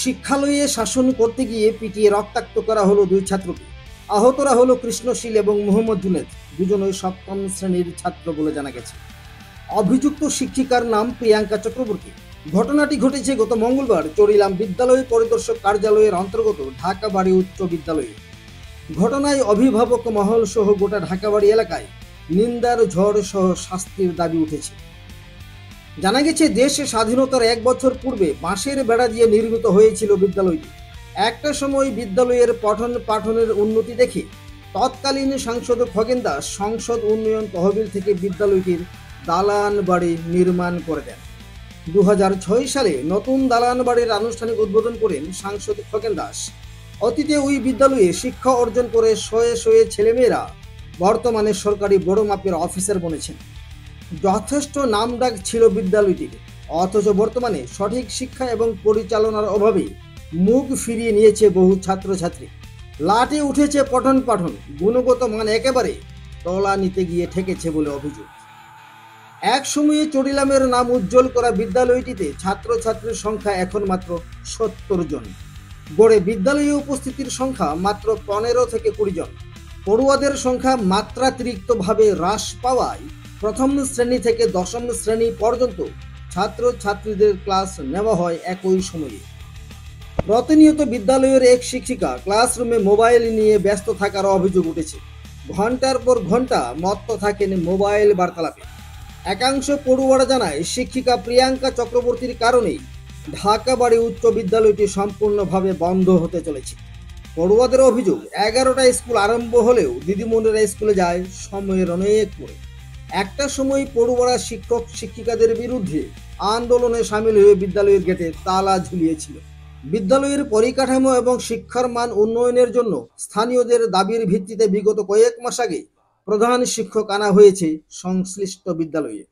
শিক্ষালয়ে শাসন করতে গিয়ে পিটিয়ে রক্তাক্ত করা হলো দুই ছাত্রকে। আহতরা হলো কৃষ্ণশীল এবং মোহাম্মদ জুনেদ, দুজনই সপ্তম শ্রেণীর ছাত্র বলে জানা গেছে। অভিযুক্ত শিক্ষিকার নাম প্রিয়াঙ্কা চক্রবর্তী। ঘটনাটি ঘটেছে গত মঙ্গলবার চরিলাম বিদ্যালয় পরিদর্শক কার্যালয়ের অন্তর্গত ঢাকাবাড়ি উচ্চ বিদ্যালয়ে। ঘটনায় অভিভাবক মহল সহ গোটা ঢাকাবাড়ি এলাকায় নিন্দার ঝড় সহ শাস্তির দাবি উঠেছে। জানা গেছে, দেশ স্বাধীনতার 1 বছর পূর্বে বাঁশের বেড়া দিয়ে নির্মিত হয়েছিল বিদ্যালয়টি। একটা সময় বিদ্যালয়ের পঠন পাঠনের উন্নতি দেখে তৎকালীন সাংসদ খগেন দাস সংসদ উন্নয়ন তহবিল থেকে বিদ্যালয়টির দালান বাড়ি নির্মাণ করে দেন। 2006 সালে নতুন দালান বাড়ির আনুষ্ঠানিক উদ্বোধন করেন সাংসদ খগেন দাস। অতীতে ওই বিদ্যালয়ে শিক্ষা অর্জন করে শয়ে শয়ে ছেলেমেয়েরা বর্তমানে সরকারি বড় মাপের অফিসার বনেছেন। যথেষ্ট নামডাক ছিল বিদ্যালয়টির, অথচ বর্তমানে সঠিক শিক্ষা এবং পরিচালনার অভাবে মুখ ফিরিয়ে নিয়েছে বহু ছাত্রছাত্রী। লাটে উঠেছে পঠন পাঠন, গুণগত মান একেবারে তলা নিতে গিয়ে ঠেকেছে বলে অভিযোগ। এক সময়ে চরিলামের নাম উজ্জ্বল করা বিদ্যালয়টিতে ছাত্রছাত্রীর সংখ্যা এখন মাত্র 70 জন। গড়ে বিদ্যালয়ে উপস্থিতির সংখ্যা মাত্র 15 থেকে 20 জন। পড়ুয়াদের সংখ্যা মাত্রাতিরিক্তভাবে হ্রাস পাওয়ায় প্রথম শ্রেণী থেকে 10ম শ্রেণী পর্যন্ত ছাত্রছাত্রীদের ক্লাস নেওয়া হয় একই সময়ে। প্রতিনিয়ত বিদ্যালয়ের এক শিক্ষিকা ক্লাসরুমে মোবাইল নিয়ে ব্যস্ত থাকার অভিযোগ উঠেছে। ঘন্টার পর ঘন্টা মত্ত থাকেন মোবাইল বার্তালাপে। একাংশ পড়ুয়ারা জানায়, শিক্ষিকা প্রিয়াঙ্কা চক্রবর্তীর কারণেই ঢাকাবাড়ি উচ্চ বিদ্যালয়টি সম্পূর্ণভাবে বন্ধ হতে চলেছে। পড়ুয়াদের অভিযোগ, 11টায় স্কুল আরম্ভ হলেও দিদিমণিরা স্কুলে যায় সময়ের অনেক পরে। একটা সময় পড়ুয়ারা শিক্ষক শিক্ষিকাদের বিরুদ্ধে আন্দোলনে সামিল হয়ে বিদ্যালয়ের গেটে তালা ঝুলিয়েছিল। বিদ্যালয়ের পরিকাঠামো এবং শিক্ষার মান উন্নয়নের জন্য স্থানীয়দের দাবির ভিত্তিতে বিগত কয়েক মাস আগে প্রধান শিক্ষক আনা হয়েছে সংশ্লিষ্ট বিদ্যালয়ে।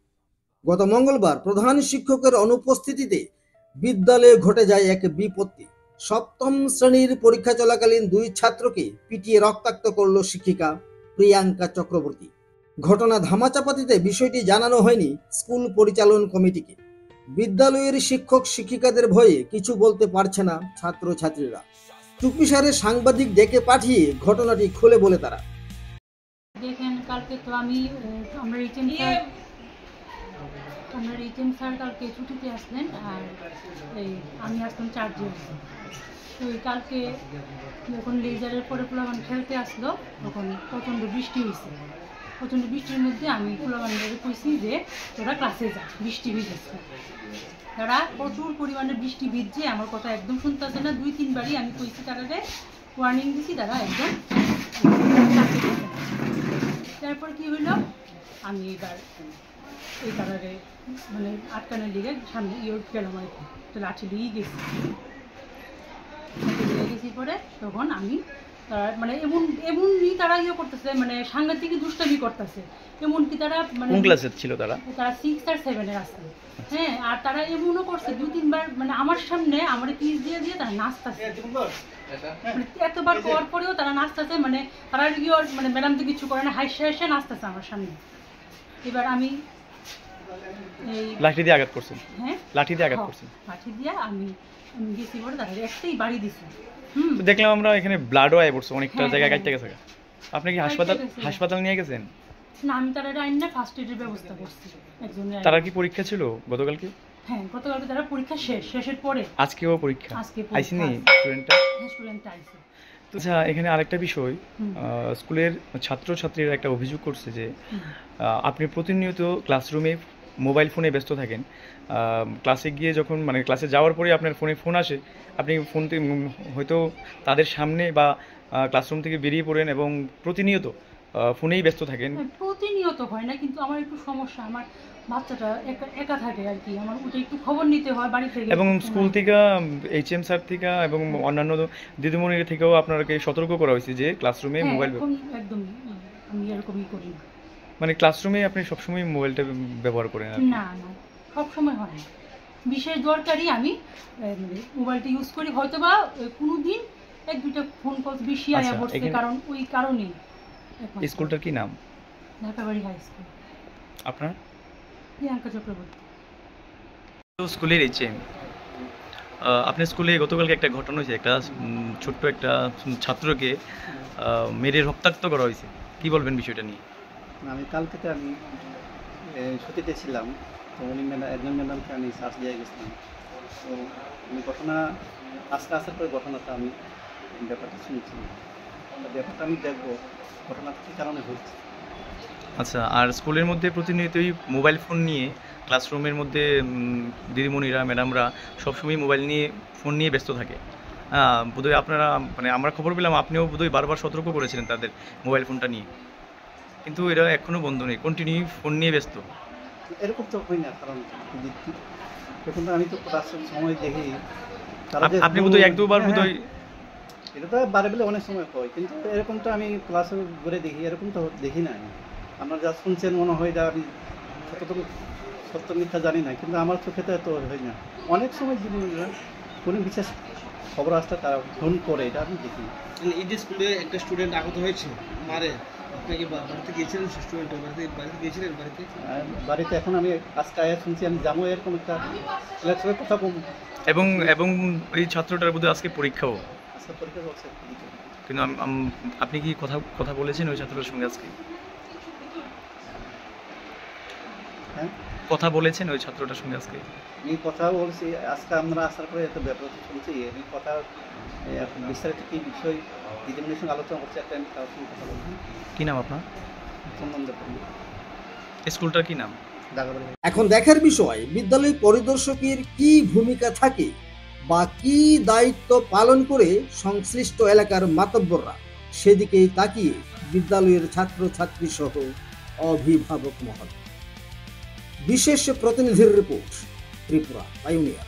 গত মঙ্গলবার প্রধান শিক্ষকের অনুপস্থিতিতে বিদ্যালয়ে ঘটে যায় এক বিপত্তি। সপ্তম শ্রেণীর পরীক্ষা চলাকালীন 2 ছাত্রকে পিটিয়ে রক্তাক্ত করল শিক্ষিকা প্রিয়াঙ্কা চক্রবর্তী। ঘটনা ধামাচাপা দিতে বিষয়টি জানানো হয়নি স্কুল পরিচালন কমিটিকে। বিদ্যালয়ের শিক্ষক শিক্ষিকাদের ভয়ে কিছু বলতে পারছে না ছাত্রছাত্রীরা। চুপিসারে সাংবাদিক ডেকে পাঠিয়ে ঘটনাটি খুলে বলে তারা। দেখেন, কালকে তো আমরা রিটেন স্যার কালকে ছুটিতে আসলেন, আর আমি আসলাম চার্জে। তো কালকে যখন লেজারের পরে পোলাবান খেলতে আসলো, তখন প্রচণ্ড বৃষ্টি হয়েছে। প্রচণ্ড বৃষ্টির মধ্যে আমি পোলাবানদের কইছি যে তোরা ক্লাসে যা, বৃষ্টি ভিজেছে। তারা প্রচুর পরিমাণে বৃষ্টি ভিজছে, আমার কথা একদম শুনতে আসে না। 2-3 বারই আমি কইছি, তারাকে ওয়ার্নিং দিছি, তারা একদম। তারপর কি হইলো, আমি এবার এই কারণে মানে আটকানোর দিকে সামনে গেলাম, আর কি তো লাঠি দিয়েই গেছি। পরে তখন আমি মানে এমনই তারা করতেছে, মানে সাংঘাতিক দুষ্টামি করতেছে। এমনকি তারা মানে কোন ক্লাসের ছিল তারা 6 আর 7 এর আছে। হ্যাঁ, আর তারা এমনও করছে 2-3 বার, মানে আমার সামনে আমার পিস দিয়ে তারা নাচতেছে। এতবার করার পরেও তারা নাচতেছে, মানে তারা মানে ম্যাডাম তো কিছু করে না, হাসে নাচতেছে আমার সামনে। এবার আমি লাঠি দিয়ে আঘাত করছেন? হ্যাঁ, লাঠি দিয়ে আঘাত করছেন। লাঠি দিয়ে আমি গেছি, পরে তারা একটাই বাড়ি দিছে। দেখলাম আমরা এখানে ব্লাডও আয় পড়ছে, অনেকটা জায়গায় কাটতে গেছে। আপনি কি হাসপাতাল নিয়ে গেছেন? না, আমি তারা আইনা ফার্স্ট এডের ব্যবস্থা করছি একজনের। তারা কি পরীক্ষা ছিল গতকালকে? হ্যাঁ, গতকালকে তারা পরীক্ষা শেষের পরে আজকেও পরীক্ষা। আজকে আইসিনি স্টুডেন্টটা? হ্যাঁ, স্টুডেন্ট আইছে। আচ্ছা, এখানে আরেকটা বিষয়, স্কুলের ছাত্রছাত্রীরা একটা অভিযোগ করছে যে আপনি প্রতিনিয়ত ক্লাসরুমে মোবাইল ফোনে ব্যস্ত থাকেন। ক্লাসে গিয়ে যখন মানে ক্লাসে যাওয়ার পরে আপনার ফোন আসে, আপনি ফোন থেকে হয়তো তাদের সামনে বা ক্লাসরুম থেকে বেরিয়ে পড়েন এবং প্রতিনিয়ত ফোনেই ব্যস্ত থাকেন। প্রতিনিয়ত হয় না, কিন্তু আমার একটু সমস্যা, আমার বাচ্চাটা একা থাকে আর কি, আমার ওটা একটু খবর নিতে হয় বাড়ি থেকে। এবং স্কুল থেকে HM স্যার থেকে এবং অন্যান্য দিদিমণির থেকেও আপনাকে সতর্ক করা হয়েছে যে ক্লাসরুমে মোবাইল একদম আমি এরকমই করি না। মানে ক্লাসরুমে আপনি সবসময় মোবাইলটা ব্যবহার করেন? না না, সবসময় হয় না, বিশেষ দরকারি আমি মোবাইলটা ইউজ করি। হয়তো বা কোনো দিন 1-2টা ফোন কল বেশি আয়া পড়ছে, কারণ ওই কারণেই। স্কুলটার কি নাম? ঢাকাবাড়ি হাই স্কুল। আপনার? প্রিয়াঙ্কা চক্রবর্তী। স্কুলের HM আপনার স্কুলে গতকালকে একটা ঘটনা হয়েছে, একটা ছোট্ট একটা ছাত্রকে মেরে রক্তাক্ত করা হয়েছে, কি বলবেন বিষয়টা নিয়ে? আমি কালকে ছুটিতে ছিলাম, তো উনি একজন ম্যাডামকে আমি সার্চ দিয়ে গেছিলাম। তো উনি ঘটনা আজকে আসার পরে ঘটনাটা আমি ব্যাপারটা শুনছি, ব্যাপারটা আমি দেখবো ঘটনাটা কী কারণে হচ্ছে। আচ্ছা, আর স্কুলের মধ্যে প্রতিনিয়তই মোবাইল ফোন নিয়ে ক্লাসরুমের মধ্যে দিদিমণিরা ম্যাডামরা সবসময় মোবাইল নিয়ে ফোন নিয়ে ব্যস্ত থাকে। বোধহয় আপনারা মানে আমরা খবর পেলাম আপনিও বোধহয় বারবার সতর্ক করেছিলেন তাদের মোবাইল ফোনটা নিয়ে, কিন্তু এরা এখনও বন্ধ নেই, কন্টিনিউ ফোন নিয়ে ব্যস্ত। এরকম তো হয় না, কারণ এখন তো আমি তো ক্লাসের সময় দেখি আপনি বোধহয় এক দুবার বোধহয় এটা তো বারে বেলে অনেক সময় হয়, কিন্তু এরকমটা আমি ক্লাসে ঘুরে দেখি, এরকম তো দেখি না। আপনারা যা শুনছেন মনে হয় যা আমি সত্য মিথ্যা জানি না, কিন্তু আমার চোখেতে তো হয় না। অনেক সময় জীবনে কোনো বিশেষ খবর আসলে তারা ফোন করে, এটা আমি দেখি। এই যে স্কুলে একটা স্টুডেন্ট আহত হয়েছে মারে, আপনাকে বাড়িতে গিয়েছিলেন? স্টুডেন্ট বাড়িতে গিয়েছিলেন? বাড়িতে এখন আমি আজকে আয়া শুনছি, আমি যাবো এরকম একটা লেকচারের কথা কম। এবং ওই ছাত্রটার বোধহয় আজকে পরীক্ষাও, আজকে পরীক্ষা করছে, কিন্তু আপনি কি কথা বলেছেন ওই ছাত্রটার সঙ্গে আজকে? হ্যাঁ, কথা বলেছেন ওই ছাত্রটার সঙ্গে আজকে? আমি কথা বলছি আজকে, আমরা আসার পরে একটা ব্যাপার শুনছি, আমি কথা বিস্তারিত কী বিষয় দিদিমণির সঙ্গে আলোচনা করছি, একটা আমি তার সঙ্গে কথা বলছি। কি নাম আপনার? সম্বন্ধ স্কুলটার কি নাম? এখন দেখার বিষয় বিদ্যালয় পরিদর্শকের কি ভূমিকা থাকে বা কি দায়িত্ব পালন করে সংশ্লিষ্ট এলাকার মাতব্বররা, সেদিকেই তাকিয়ে বিদ্যালয়ের ছাত্রছাত্রী সহ অভিভাবক মহল। বিশেষ প্রতিনিধির রিপোর্ট, ত্রিপুরা পাইওনিয়ার।